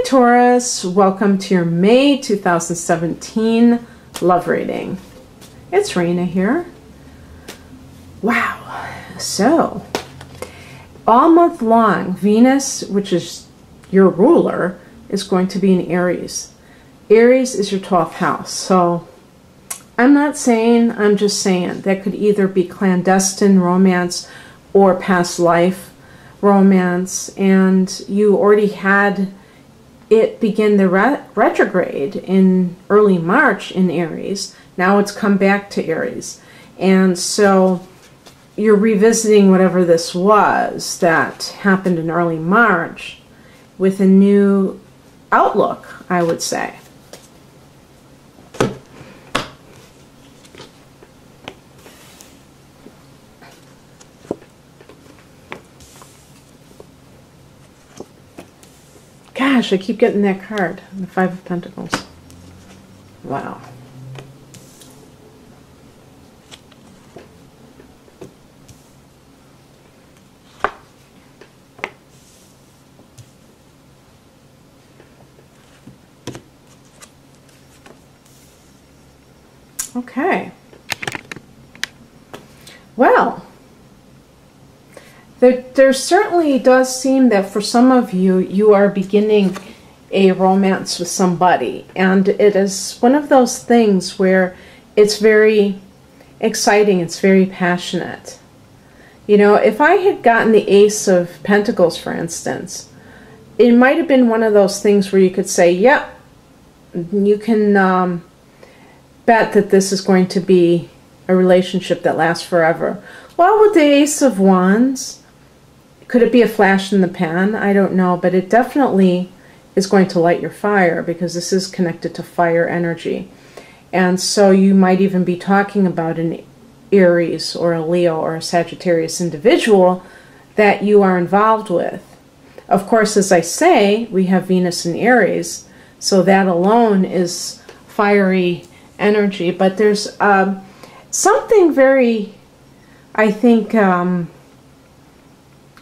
Taurus, welcome to your May 2017 love reading. It's Raina here. Wow. So, all month long, Venus, which is your ruler, is going to be in Aries. Aries is your 12th house. So, I'm not saying, I'm just saying that could either be clandestine romance or past life romance, and you already had it begin the retrograde in early March in Aries. Now it's come back to Aries. And so you're revisiting whatever this was that happened in early March with a new outlook, I would say. Gosh, I keep getting that card, the Five of Pentacles. Wow. Okay. Well, there certainly does seem that for some of you, you are beginning a romance with somebody. And it is one of those things where it's very exciting, it's very passionate. You know, if I had gotten the Ace of Pentacles, for instance, it might have been one of those things where you could say, yep, you can bet that this is going to be a relationship that lasts forever. Well, with the Ace of Wands, could it be a flash in the pan? I don't know, but it definitely is going to light your fire because this is connected to fire energy. And so you might even be talking about an Aries or a Leo or a Sagittarius individual that you are involved with. Of course, as I say, we have Venus in Aries, so that alone is fiery energy. But there's something very, I think,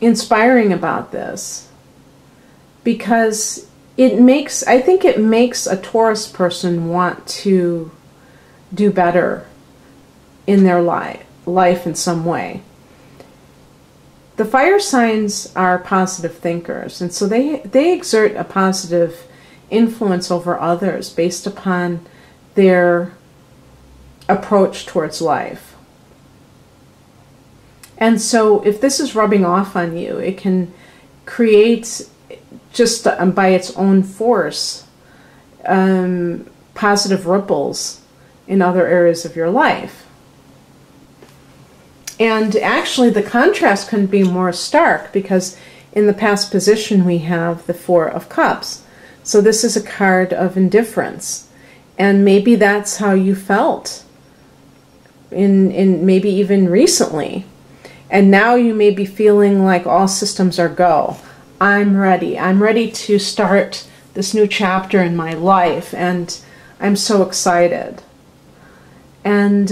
inspiring about this, because I think it makes a Taurus person want to do better in their life in some way. The fire signs are positive thinkers, and so they exert a positive influence over others based upon their approach towards life. And so if this is rubbing off on you, it can create, just by its own force, positive ripples in other areas of your life. And actually the contrast couldn't be more stark, because in the past position we have the Four of Cups. So this is a card of indifference. And maybe that's how you felt in maybe even recently. And now you may be feeling like all systems are go. I'm ready. I'm ready to start this new chapter in my life, and I'm so excited. And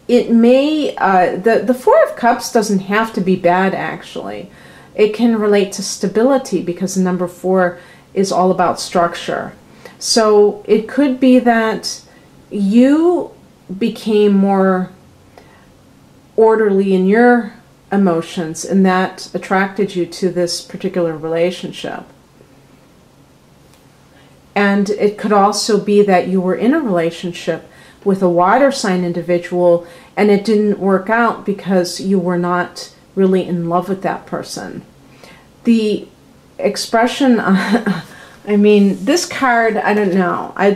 it may, the Four of Cups doesn't have to be bad, actually. It can relate to stability, because the number 4 is all about structure. So it could be that you became more orderly in your emotions, and that attracted you to this particular relationship. And it could also be that you were in a relationship with a water sign individual and it didn't work out because you were not really in love with that person. The expression, I mean, this card, I don't know. I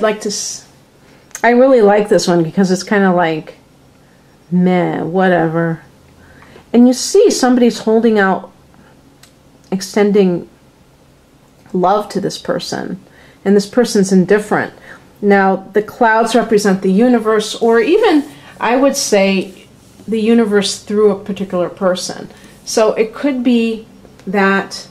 really like this one because it's kind of like, meh, whatever. And you see somebody's holding out, extending love to this person, and this person's indifferent. Now, the clouds represent the universe, or even, I would say, the universe through a particular person. So it could be that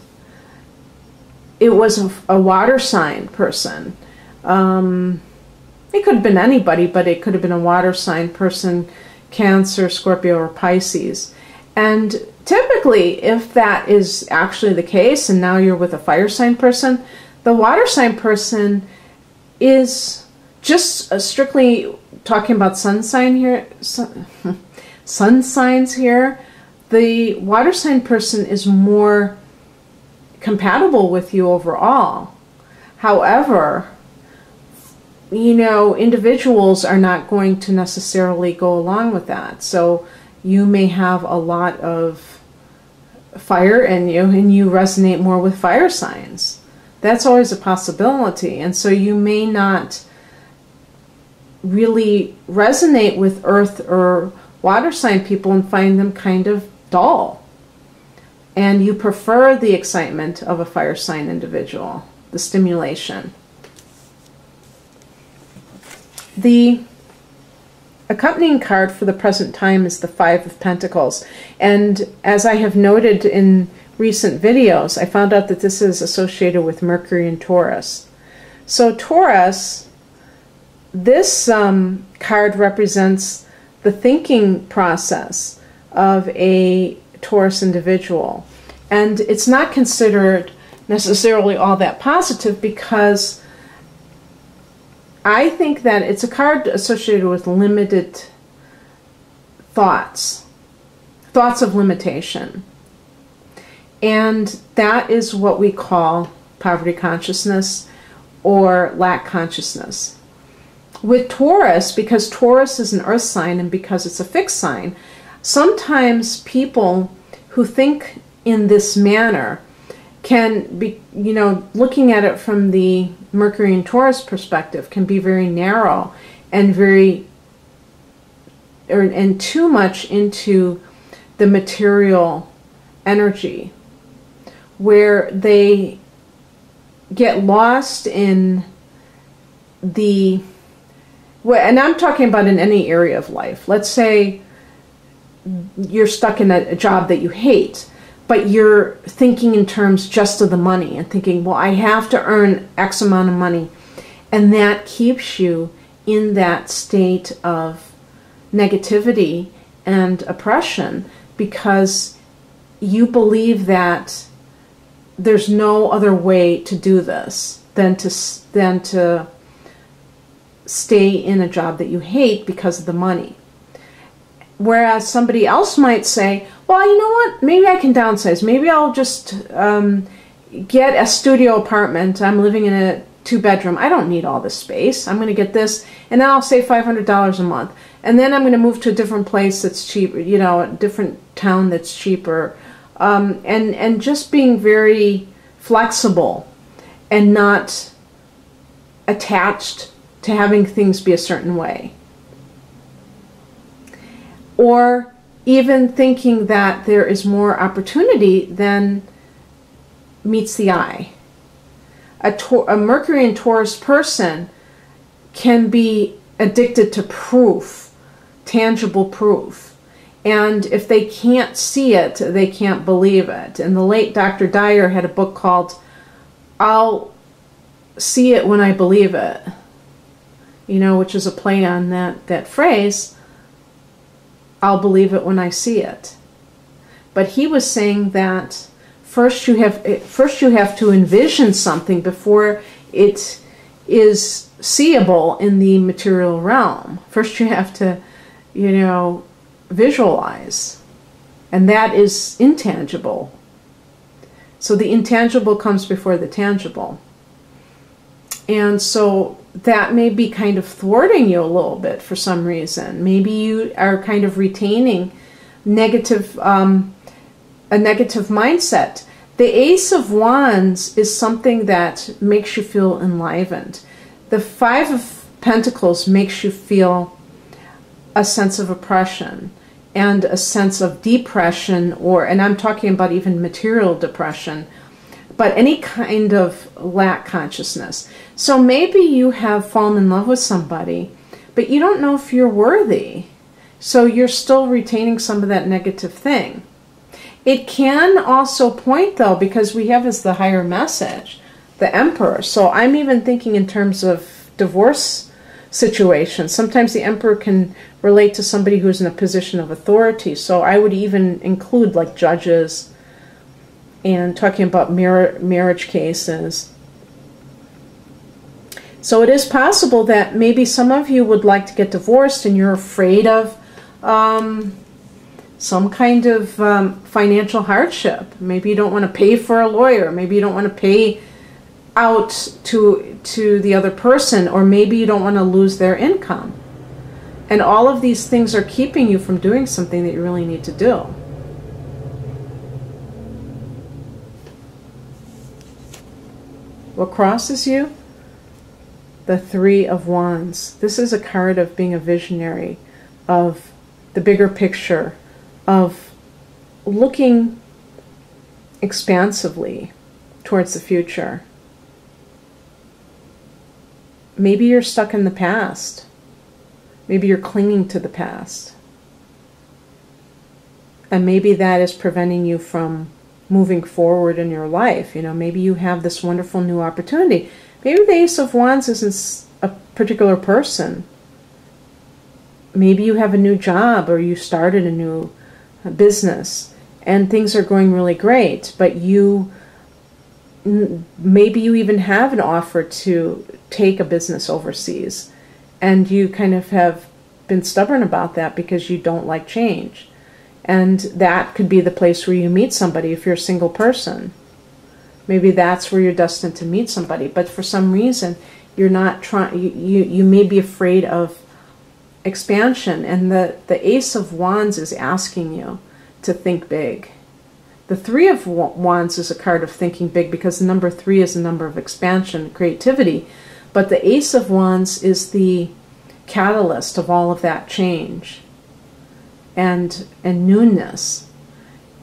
it was a water sign person. It could have been anybody, but it could have been a water sign person, Cancer, Scorpio, or Pisces. And typically, if that is actually the case, and now you're with a fire sign person, the water sign person is just strictly talking about sun sign here, sun signs here. The water sign person is more compatible with you overall. However, you know, individuals are not going to necessarily go along with that. So you may have a lot of fire in you and you resonate more with fire signs. That's always a possibility. And so you may not really resonate with earth or water sign people and find them kind of dull. And you prefer the excitement of a fire sign individual, the stimulation. The accompanying card for the present time is the Five of Pentacles. And as I have noted in recent videos, I found out that this is associated with Mercury and Taurus. So Taurus, this card represents the thinking process of a Taurus individual. And it's not considered necessarily all that positive, because I think that it's a card associated with limited thoughts of limitation. And that is what we call poverty consciousness or lack consciousness. With Taurus, because Taurus is an earth sign and because it's a fixed sign, sometimes people who think in this manner can be, you know, looking at it from the Mercury and Taurus perspective, can be very narrow and and too much into the material energy, where they get lost in the, and I'm talking about in any area of life. Let's say you're stuck in a job that you hate, but you're thinking in terms just of the money and thinking, well, I have to earn X amount of money. And that keeps you in that state of negativity and oppression, because you believe that there's no other way to do this than to stay in a job that you hate because of the money. Whereas somebody else might say, well, you know what, maybe I can downsize. Maybe I'll just get a studio apartment. I'm living in a 2-bedroom. I don't need all this space. I'm going to get this, and then I'll save $500 a month. And then I'm going to move to a different place that's cheaper, you know, a different town that's cheaper. And just being very flexible and not attached to having things be a certain way. Or even thinking that there is more opportunity than meets the eye. A Mercury and Taurus person can be addicted to proof, tangible proof. And if they can't see it, they can't believe it. And the late Dr. Dyer had a book called I'll See It When I Believe It, you know, which is a play on that phrase, I'll believe it when I see it. But he was saying that first you have to envision something before it is seeable in the material realm. First you have to, you know, visualize. And that is intangible. So the intangible comes before the tangible. And so that may be kind of thwarting you a little bit for some reason. Maybe you are kind of retaining a negative mindset. The Ace of Wands is something that makes you feel enlivened. The Five of Pentacles makes you feel a sense of oppression and a sense of depression, and I'm talking about even material depression, but any kind of lack consciousness. So maybe you have fallen in love with somebody, but you don't know if you're worthy. So you're still retaining some of that negative thing. It can also point, though, because we have as the higher message, the Emperor. So I'm even thinking in terms of divorce situation. Sometimes the Emperor can relate to somebody who's in a position of authority. So I would even include like judges and talking about marriage cases. So it is possible that maybe some of you would like to get divorced and you're afraid of some kind of financial hardship. Maybe you don't want to pay for a lawyer. Maybe you don't want to pay out to the other person, or maybe you don't want to lose their income. And all of these things are keeping you from doing something that you really need to do. What crosses you? The Three of Wands. This is a card of being a visionary, of the bigger picture, of looking expansively towards the future. Maybe you're stuck in the past. Maybe you're clinging to the past. And maybe that is preventing you from moving forward in your life. You know, maybe you have this wonderful new opportunity. Maybe the Ace of Wands isn't a particular person. Maybe you have a new job, or you started a new business and things are going really great, but maybe you even have an offer to take a business overseas, and you kind of have been stubborn about that because you don't like change. And that could be the place where you meet somebody if you're a single person. Maybe that's where you're destined to meet somebody, but for some reason you're not trying. You may be afraid of expansion, and the Ace of Wands is asking you to think big. The Three of Wands is a card of thinking big because the number 3 is a number of expansion, creativity, but the Ace of Wands is the catalyst of all of that change and newness.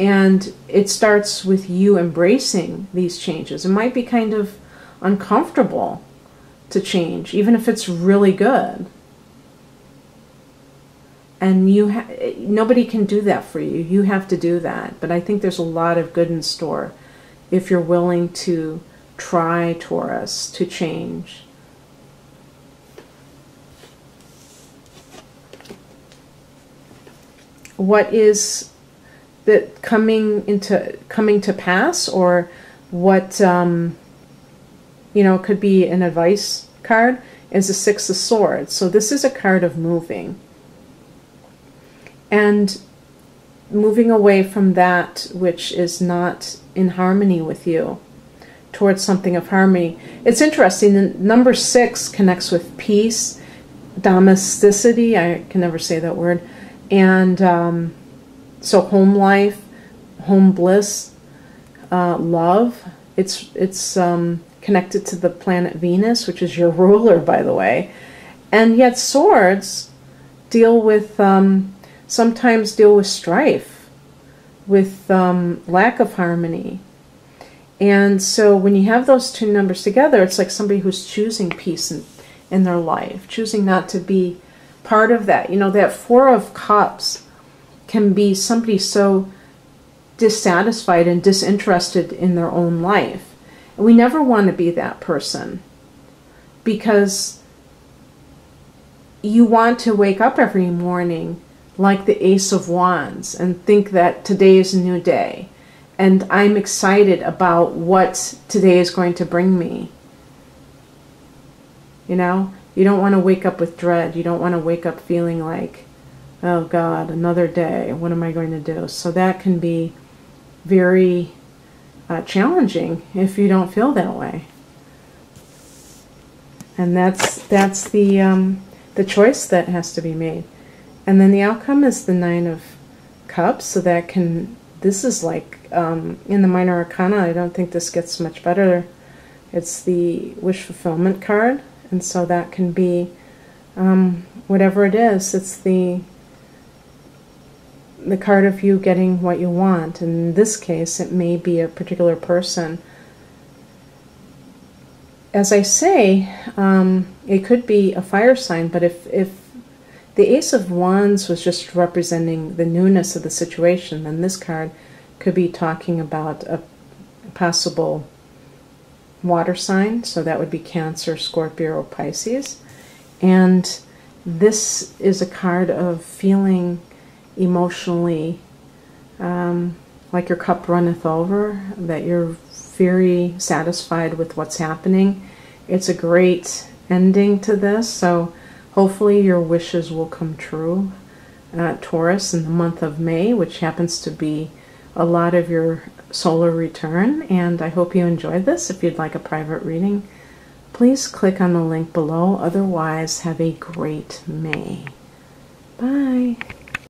And it starts with you embracing these changes. It might be kind of uncomfortable to change, even if it's really good. And nobody can do that for you. You have to do that. But I think there's a lot of good in store if you're willing to try, Taurus, to change. What is that coming to pass, or what could be an advice card, is the Six of Swords. So this is a card of moving. And moving away from that which is not in harmony with you towards something of harmony. It's interesting, the number 6 connects with peace, domesticity, I can never say that word, and so home life, home bliss, love. It's connected to the planet Venus, which is your ruler, by the way. And yet swords deal with sometimes deal with strife, with lack of harmony. And so when you have those two numbers together, it's like somebody who's choosing peace in their life, choosing not to be part of that. You know, that Four of Cups can be somebody so dissatisfied and disinterested in their own life. And we never want to be that person, because you want to wake up every morning like the Ace of Wands and think that today is a new day. And I'm excited about what today is going to bring me. You know, you don't want to wake up with dread. You don't want to wake up feeling like, oh God, another day. What am I going to do? So that can be very challenging if you don't feel that way. And that's the choice that has to be made. And then the outcome is the Nine of Cups. So that can, this is like, in the Minor Arcana, I don't think this gets much better. It's the wish fulfillment card. And so that can be, whatever it is, it's the card of you getting what you want. And in this case, it may be a particular person. As I say, it could be a fire sign, but if the Ace of Wands was just representing the newness of the situation, then this card could be talking about a possible water sign. So that would be Cancer, Scorpio, or Pisces. And this is a card of feeling emotionally like your cup runneth over, that you're very satisfied with what's happening. It's a great ending to this, so hopefully your wishes will come true, Taurus, in the month of May, which happens to be a lot of your solar return. And I hope you enjoyed this. If you'd like a private reading, please click on the link below. Otherwise, have a great May. Bye.